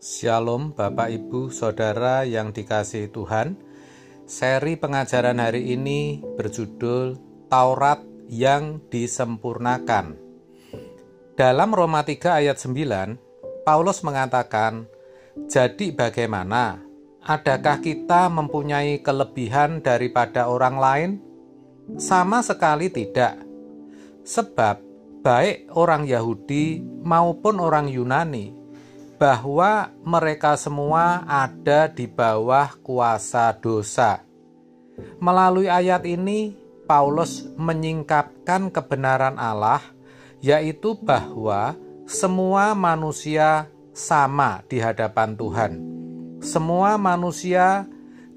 Shalom Bapak Ibu Saudara yang dikasihi Tuhan. Seri pengajaran hari ini berjudul Taurat yang disempurnakan. Dalam Roma 3 ayat 9, Paulus mengatakan, "Jadi bagaimana? Adakah kita mempunyai kelebihan daripada orang lain? Sama sekali tidak. Sebab baik orang Yahudi maupun orang Yunani, bahwa mereka semua ada di bawah kuasa dosa." Melalui ayat ini, Paulus menyingkapkan kebenaran Allah, yaitu bahwa semua manusia sama di hadapan Tuhan. Semua manusia,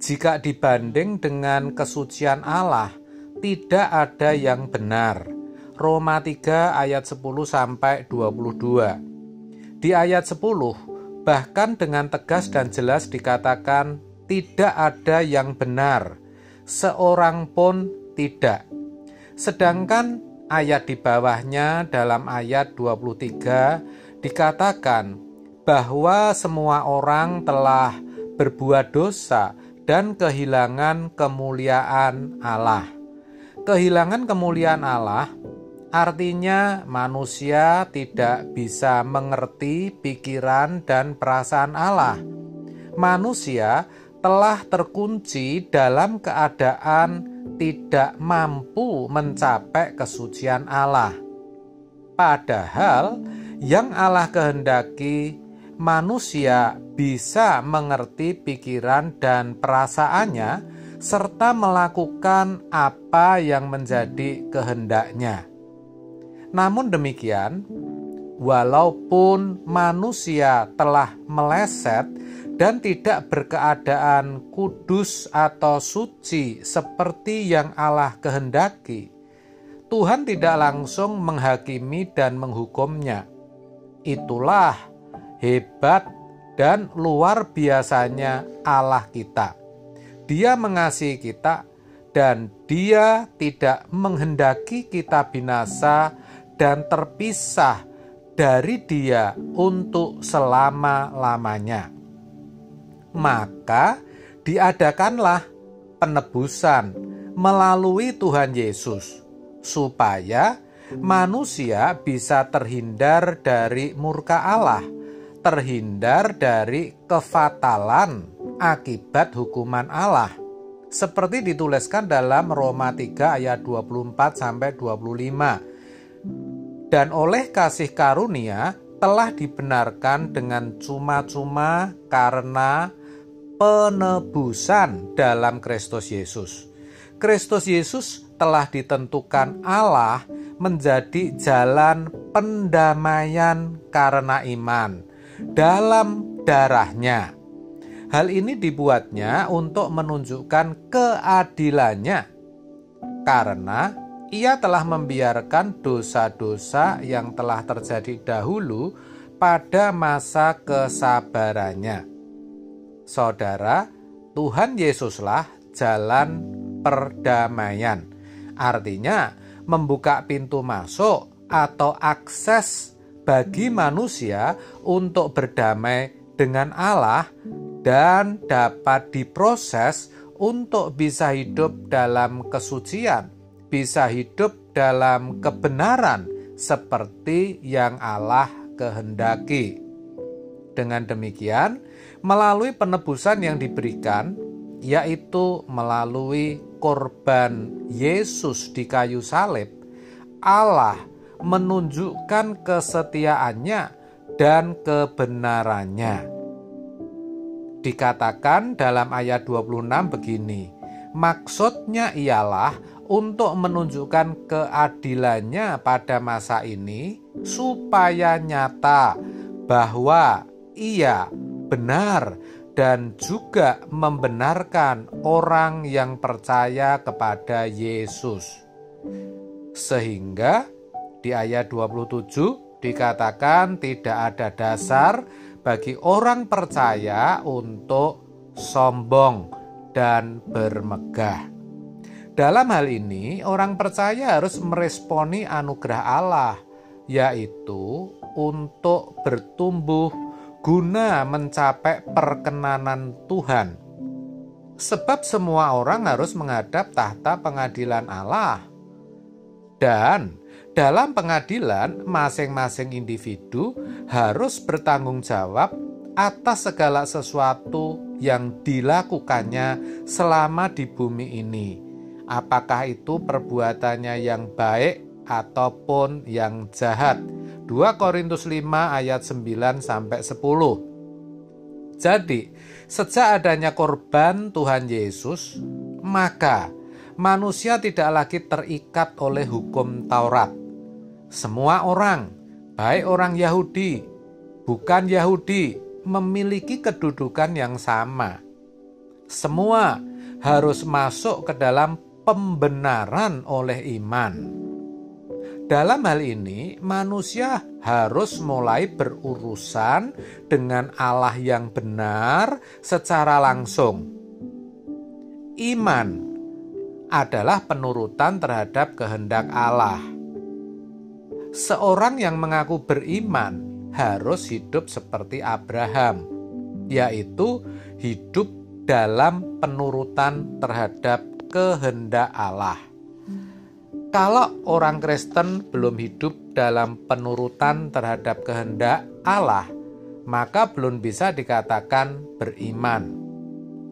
jika dibanding dengan kesucian Allah, tidak ada yang benar. Roma 3 ayat 10-22. Di ayat 10, bahkan dengan tegas dan jelas dikatakan, tidak ada yang benar, seorang pun tidak. Sedangkan ayat di bawahnya dalam ayat 23 dikatakan bahwa semua orang telah berbuat dosa dan kehilangan kemuliaan Allah. Kehilangan kemuliaan Allah artinya manusia tidak bisa mengerti pikiran dan perasaan Allah. Manusia telah terkunci dalam keadaan tidak mampu mencapai kesucian Allah. Padahal yang Allah kehendaki manusia bisa mengerti pikiran dan perasaannya serta melakukan apa yang menjadi kehendaknya. Namun demikian, walaupun manusia telah meleset dan tidak berkeadaan kudus atau suci seperti yang Allah kehendaki, Tuhan tidak langsung menghakimi dan menghukumnya. Itulah hebat dan luar biasanya Allah kita. Dia mengasihi kita dan Dia tidak menghendaki kita binasa dan terpisah dari Dia untuk selama-lamanya. Maka diadakanlah penebusan melalui Tuhan Yesus, supaya manusia bisa terhindar dari murka Allah, terhindar dari kefatalan akibat hukuman Allah, seperti dituliskan dalam Roma 3 ayat 24-25. Dan oleh kasih karunia telah dibenarkan dengan cuma-cuma karena penebusan dalam Kristus Yesus. Kristus Yesus telah ditentukan Allah menjadi jalan pendamaian karena iman dalam darahnya. Hal ini dibuatnya untuk menunjukkan keadilannya, karena Ia telah membiarkan dosa-dosa yang telah terjadi dahulu pada masa kesabarannya. Saudara, Tuhan Yesuslah jalan perdamaian. Artinya, membuka pintu masuk atau akses bagi manusia untuk berdamai dengan Allah dan dapat diproses untuk bisa hidup dalam kesucian, bisa hidup dalam kebenaran seperti yang Allah kehendaki. Dengan demikian, melalui penebusan yang diberikan, yaitu melalui korban Yesus di kayu salib, Allah menunjukkan kesetiaannya dan kebenarannya. Dikatakan dalam ayat 26 begini, maksudnya ialah untuk menunjukkan keadilannya pada masa ini, supaya nyata bahwa Ia benar dan juga membenarkan orang yang percaya kepada Yesus. Sehingga di ayat 27 dikatakan tidak ada dasar bagi orang percaya untuk sombong dan bermegah. Dalam hal ini, orang percaya harus meresponi anugerah Allah, yaitu untuk bertumbuh, guna mencapai perkenanan Tuhan. Sebab semua orang harus menghadap tahta pengadilan Allah. Dan dalam pengadilan, masing-masing individu harus bertanggung jawab atas segala sesuatu yang dilakukannya selama di bumi ini. Apakah itu perbuatannya yang baik ataupun yang jahat. 2 Korintus 5 ayat 9-10. Jadi, sejak adanya korban Tuhan Yesus, maka manusia tidak lagi terikat oleh hukum Taurat. Semua orang, baik orang Yahudi, bukan Yahudi, memiliki kedudukan yang sama. Semua harus masuk ke dalam pembenaran oleh iman. Dalam hal ini, manusia harus mulai berurusan dengan Allah yang benar secara langsung. Iman adalah penurutan terhadap kehendak Allah. Seorang yang mengaku beriman harus hidup seperti Abraham, yaitu hidup dalam penurutan terhadap kehendak Allah. Kalau orang Kristen belum hidup dalam penurutan terhadap kehendak Allah, maka belum bisa dikatakan beriman.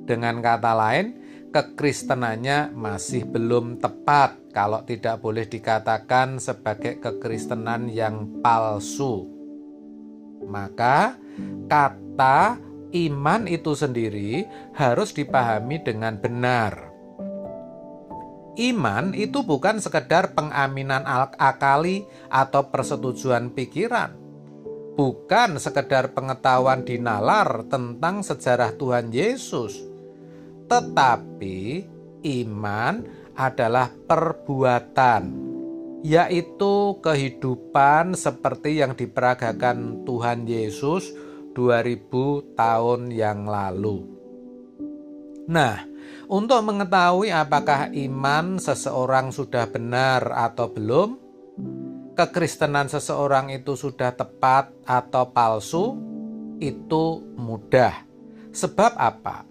Dengan kata lain, kekristenannya masih belum tepat kalau tidak boleh dikatakan sebagai kekristenan yang palsu. Maka kata iman itu sendiri harus dipahami dengan benar. Iman itu bukan sekedar pengaminan akali atau persetujuan pikiran. Bukan sekedar pengetahuan dinalar tentang sejarah Tuhan Yesus. Tetapi iman adalah perbuatan, yaitu kehidupan seperti yang diperagakan Tuhan Yesus 2000 tahun yang lalu. Nah, untuk mengetahui apakah iman seseorang sudah benar atau belum, kekristenan seseorang itu sudah tepat atau palsu, itu mudah. Sebab apa?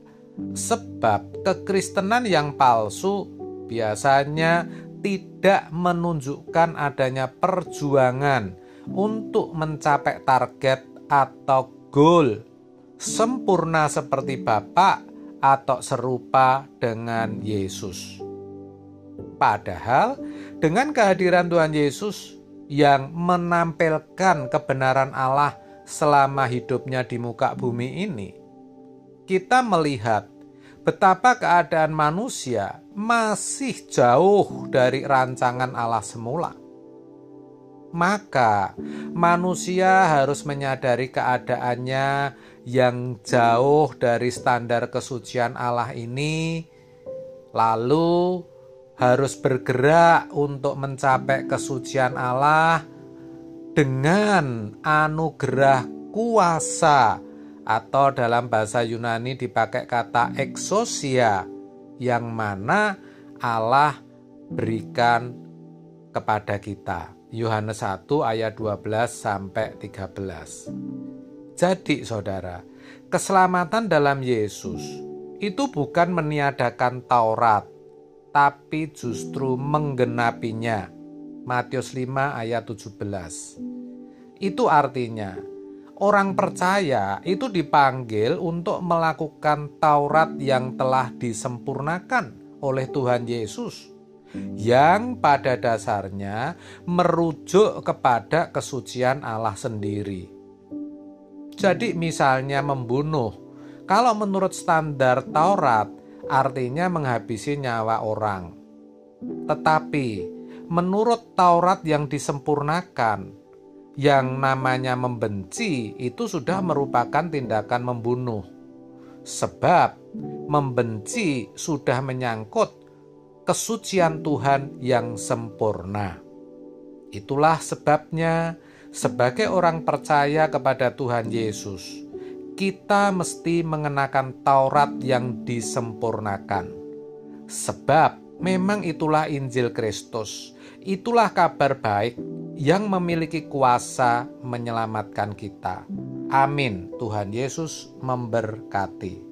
Sebab kekristenan yang palsu biasanya tidak menunjukkan adanya perjuangan untuk mencapai target atau goal sempurna seperti Bapa atau serupa dengan Yesus. Padahal dengan kehadiran Tuhan Yesus yang menampilkan kebenaran Allah selama hidupnya di muka bumi ini, kita melihat betapa keadaan manusia masih jauh dari rancangan Allah semula. Maka manusia harus menyadari keadaannya yang jauh dari standar kesucian Allah ini, lalu harus bergerak untuk mencapai kesucian Allah dengan anugerah kuasa, atau dalam bahasa Yunani dipakai kata exousia, yang mana Allah berikan kepada kita. Yohanes 1 ayat 12-13. Jadi saudara, keselamatan dalam Yesus itu bukan meniadakan Taurat, tapi justru menggenapinya. Matius 5 ayat 17. Itu artinya, orang percaya itu dipanggil untuk melakukan Taurat yang telah disempurnakan oleh Tuhan Yesus, yang pada dasarnya merujuk kepada kesucian Allah sendiri. Jadi misalnya membunuh, kalau menurut standar Taurat artinya menghabisi nyawa orang. Tetapi menurut Taurat yang disempurnakan, yang namanya membenci itu sudah merupakan tindakan membunuh. Sebab membenci sudah menyangkut kesucian Tuhan yang sempurna. Itulah sebabnya sebagai orang percaya kepada Tuhan Yesus, kita mesti mengenakan Taurat yang disempurnakan. Sebab memang itulah Injil Kristus, itulah kabar baik yang memiliki kuasa menyelamatkan kita. Amin. Tuhan Yesus memberkati.